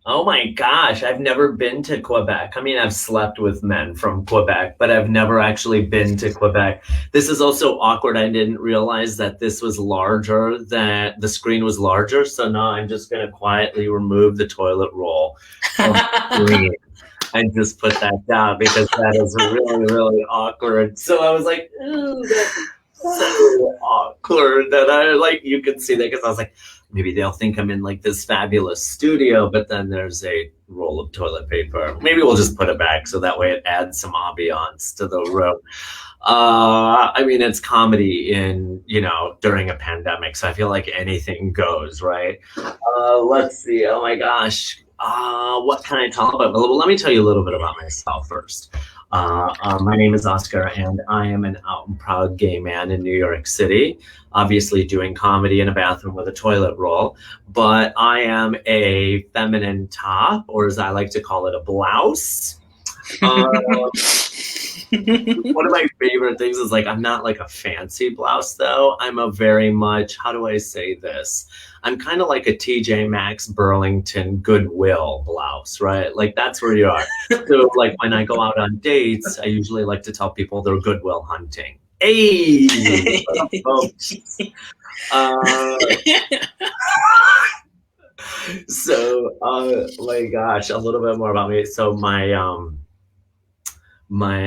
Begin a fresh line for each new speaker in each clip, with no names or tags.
Oh my gosh, I've never been to Quebec. I mean, I've slept with men from Quebec, but I've never actually been to Quebec. This is also awkward. I didn't realize that this was larger, that the screen was larger. So now I'm just going to quietly remove the toilet roll from the screen and just put that down because that is really, really awkward. So I was like, ooh, that's so awkward that I like, you can see that because I was like, maybe they'll think I'm in like this fabulous studio, but then there's a roll of toilet paper. Maybe we'll just put it back so that way it adds some ambiance to the room. I mean, it's comedy during a pandemic, so I feel like anything goes, right? Let's see. Oh my gosh. What can I talk about? Well, let me tell you a little bit about myself first. My name is Oscar, and I am an out and proud gay man in New York City, obviously doing comedy in a bathroom with a toilet roll. But I am a feminine top, or as I like to call it, a blouse. One of my favorite things is like, I'm not like a fancy blouse though. I'm a very much, how do I say this? I'm kind of like a TJ Maxx Burlington Goodwill blouse, right? Like that's where you are. So like when I go out on dates, I usually like to tell people they're Goodwill hunting. Hey, my gosh, a little bit more about me. So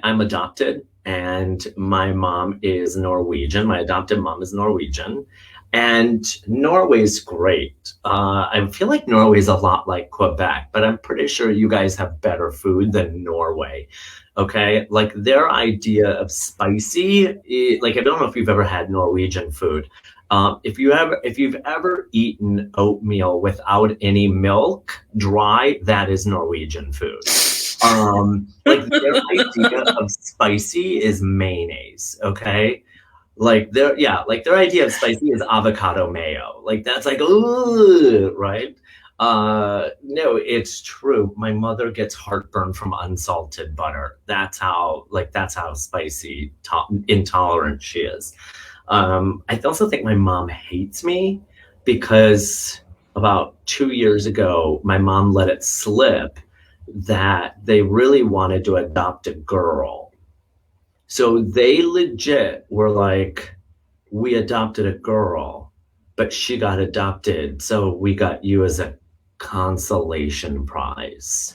I'm adopted, and my mom is Norwegian. My adopted mom is Norwegian, and Norway's great. I feel like Norway's a lot like Quebec, but I'm pretty sure you guys have better food than Norway. Okay, like their idea of spicy, like I don't know if you've ever had Norwegian food. If you've ever eaten oatmeal without any milk, dry, that is Norwegian food. Like their idea of spicy is mayonnaise, okay? Like their idea of spicy is avocado mayo. Like that's like, ooh, right? No, it's true. My mother gets heartburn from unsalted butter. That's how spicy intolerant she is. I also think my mom hates me because about 2 years ago, my mom let it slip that they really wanted to adopt a girl. So they legit were like, we adopted a girl, but she got adopted. So we got you as a consolation prize.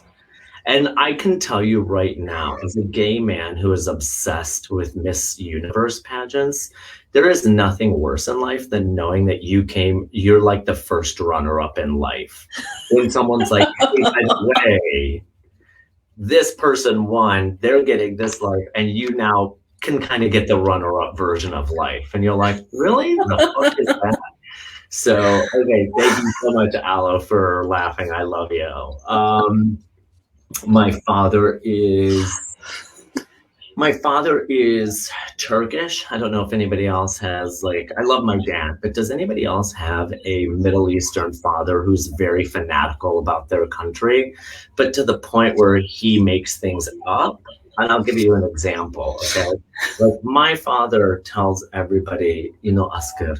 And I can tell you right now, as a gay man who is obsessed with Miss Universe pageants, there is nothing worse in life than knowing that you're like the first runner up in life. When someone's like, hey, by the way, this person won, they're getting this life, and you now can kind of get the runner up version of life. And you're like, really? The fuck is that? So, okay, thank you so much, Aloe, for laughing. I love you. My father is Turkish. I don't know if anybody else has, like, I love my dad, but does anybody else have a Middle Eastern father who's very fanatical about their country, but to the point where he makes things up? And I'll give you an example, okay? Like my father tells everybody, Oscar,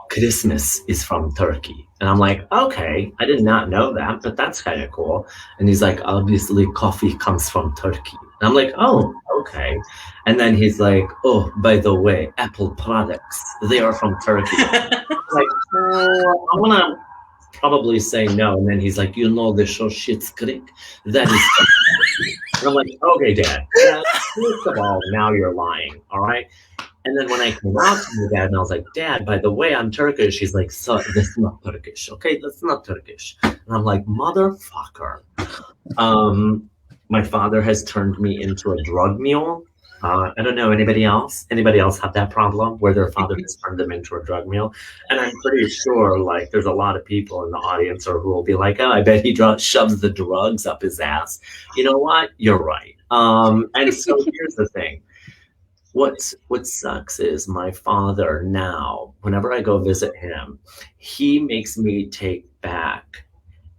Christmas is from Turkey. And I'm like, okay, I did not know that, but that's kind of cool. And he's like, obviously coffee comes from Turkey. And I'm like, oh, okay. And then he's like, oh, by the way, Apple products, they are from Turkey. Like, I want to probably say no. And then he's like, the show Schitt's Creek? That is. And I'm like, okay, Dad. Yeah, first of all, now you're lying, all right? And then when I came out to my dad and I was like, Dad, by the way, I'm Turkish. He's like, so that's not Turkish. Okay, that's not Turkish. And I'm like, motherfucker. My father has turned me into a drug mule. I don't know, anybody else? Anybody else have that problem where their father has turned them into a drug mule? And I'm pretty sure like there's a lot of people in the audience who will be like, oh, I bet he shoves the drugs up his ass. You know what? You're right. And so here's the thing. What sucks is my father now, whenever I go visit him, he makes me take back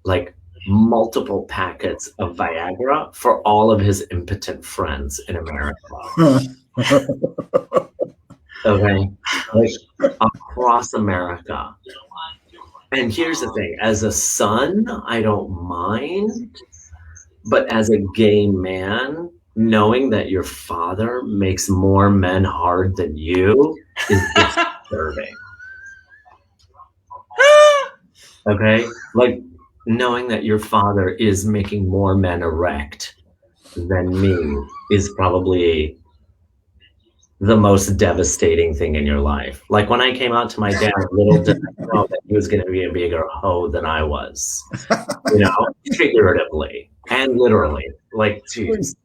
like multiple packets of Viagra for all of his impotent friends in America. Okay, like across America. And here's the thing, as a son, I don't mind, but as a gay man, knowing that your father makes more men hard than you is disturbing. Okay? Like, knowing that your father is making more men erect than me is probably the most devastating thing in your life. Like, when I came out to my dad, little did I know that he was going to be a bigger hoe than I was, figuratively and literally. Like, geez.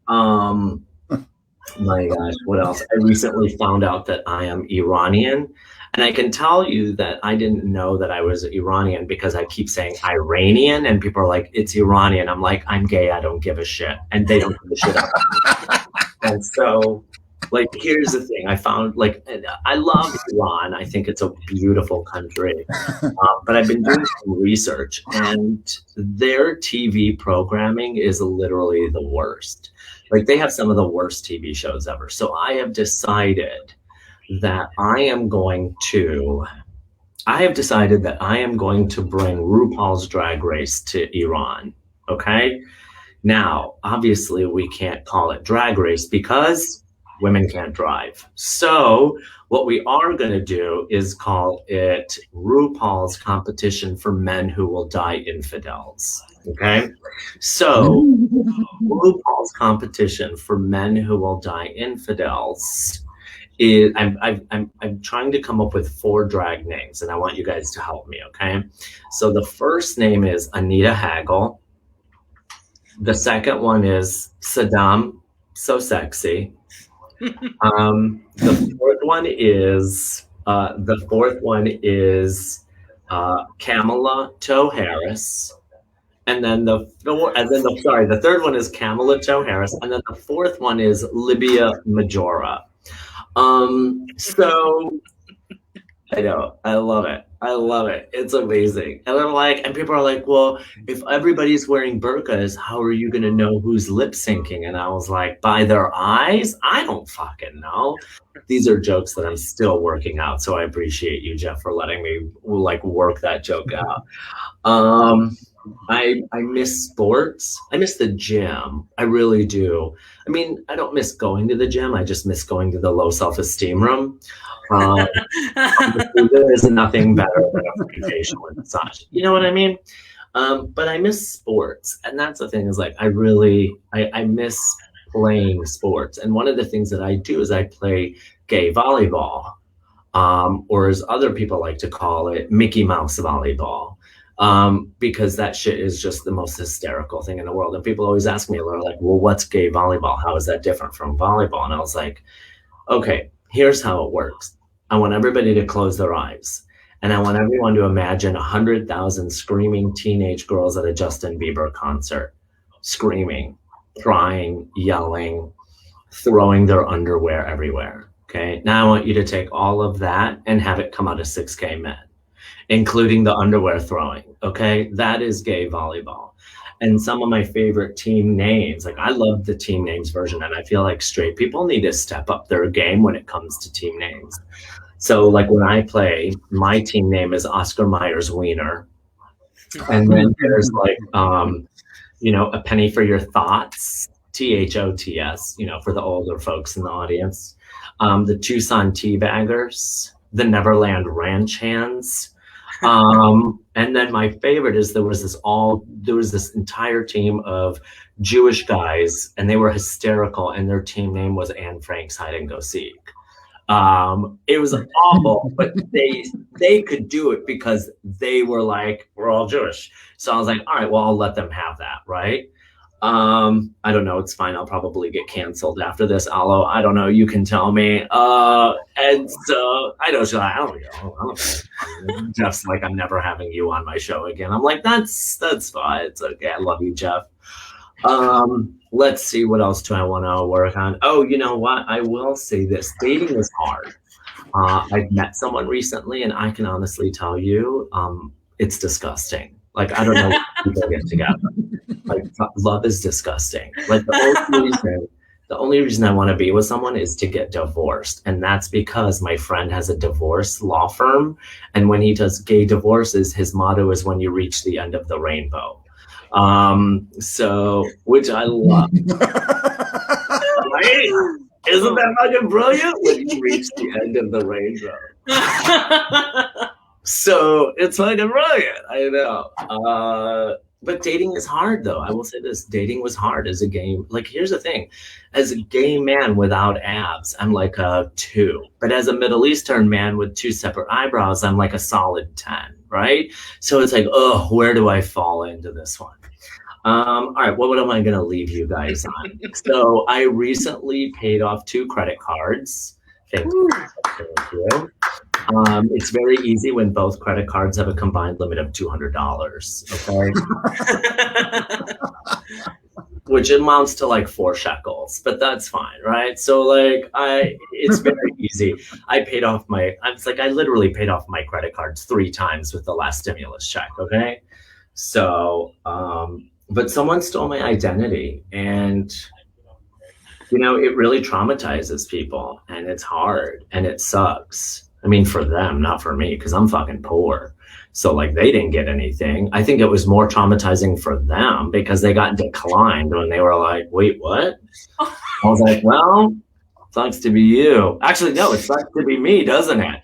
My gosh, what else? I recently found out that I am Iranian. And I can tell you that I didn't know that I was Iranian because I keep saying Iranian, and people are like, it's Iranian. I'm like, I'm gay. I don't give a shit. And they don't give a shit about me. And so, like, here's the thing. I found, like, I love Iran. I think it's a beautiful country. But I've been doing some research, and their TV programming is literally the worst. Like, they have some of the worst TV shows ever. So I have decided that I am going to bring RuPaul's Drag Race to Iran. Okay? Now, obviously, we can't call it Drag Race because women can't drive. So what we are going to do is call it RuPaul's Competition for Men Who Will Die Infidels. Okay? So RuPaul's Competition for Men Who Will Die Infidels is, I'm trying to come up with 4 drag names, and I want you guys to help me, okay? So the first name is Anita Hagel. The second one is Saddam So Sexy. The fourth one is Kamala Toe Harris. And then the third one is Kamala Toe Harris, and then the fourth one is Libya Majora. So I know, I love it. It's amazing. And people are like, well, if everybody's wearing burqas, how are you going to know who's lip syncing? And I was like, by their eyes? I don't fucking know. These are jokes that I'm still working out. So I appreciate you, Jeff, for letting me work that joke out. I miss sports. I miss the gym. I really do. I mean, I don't miss going to the gym. I just miss going to the low self-esteem room. There is nothing better than a free facial massage. You know what I mean? But I miss sports. And that's the thing is, like, I miss playing sports. And one of the things that I do is I play gay volleyball, or as other people like to call it, Mickey Mouse volleyball. Because that shit is just the most hysterical thing in the world. And people always ask me, they're like, well, what's gay volleyball? How is that different from volleyball? And I was like, okay, here's how it works. I want everybody to close their eyes. And I want everyone to imagine 100,000 screaming teenage girls at a Justin Bieber concert, screaming, crying, yelling, throwing their underwear everywhere. Okay. Now I want you to take all of that and have it come out of 6K men, including the underwear throwing. Okay. That is gay volleyball. And some of my favorite team names, like, I love the team names version, and I feel like straight people need to step up their game when it comes to team names. So, like, when I play, my team name is Oscar Myers Wiener. And then there's a penny for your thoughts, THOTS, for the older folks in the audience. The Tucson Teabaggers, the Neverland Ranch Hands. And then my favorite is there was this entire team of Jewish guys, and they were hysterical, and their team name was Anne Frank's Hide and Go Seek. It was awful, but they could do it because they were like, we're all Jewish. So I was like, all right, well, I'll let them have that, right? I don't know. It's fine. I'll probably get canceled after this, Alo. I don't know. You can tell me. And so I don't know. Jeff's like, I'm never having you on my show again. I'm like, that's fine. It's okay. I love you, Jeff. Let's see. What else do I want to work on? Oh, you know what? I will say this. Dating is hard. I've met someone recently, and I can honestly tell you, it's disgusting. Like, I don't know when people get together. Like, love is disgusting. Like, the only reason The only reason I want to be with someone is to get divorced. And that's because my friend has a divorce law firm. And when he does gay divorces, his motto is when you reach the end of the rainbow. So, which I love. Right? Isn't that fucking brilliant? When you reach the end of the rainbow. So it's fucking brilliant. I know. But dating is hard, though. I will say this: dating was hard as a gay. Like, here's the thing: as a gay man without abs, I'm like a 2. But as a Middle Eastern man with 2 separate eyebrows, I'm like a solid 10. Right? So it's like, oh, where do I fall into this one? All right, what am I going to leave you guys on? So I recently paid off 2 credit cards. Thank you. Thank you. It's very easy when both credit cards have a combined limit of $200. Okay. Which amounts to like 4 shekels, but that's fine, right? So like it's very easy. I literally paid off my credit cards 3 times with the last stimulus check. Okay. So, but someone stole my identity, and it really traumatizes people, and it's hard and it sucks. I mean, for them, not for me, because I'm fucking poor. So like they didn't get anything. I think it was more traumatizing for them because they got declined when they were like, wait, what? I was like, well, sucks to be you. Actually, no, it sucks to be me, doesn't it?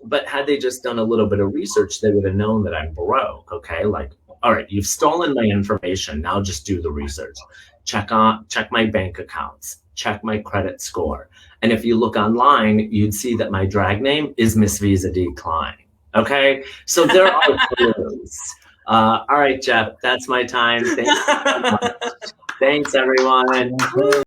But had they just done a little bit of research, they would have known that I'm broke. Okay. Like, all right, you've stolen my information. Now just do the research. Check my bank accounts, check my credit score. And if you look online, you'd see that my drag name is Miss Visa Decline. Okay. So there are clues. All right, Jeff, that's my time. Thanks, everyone.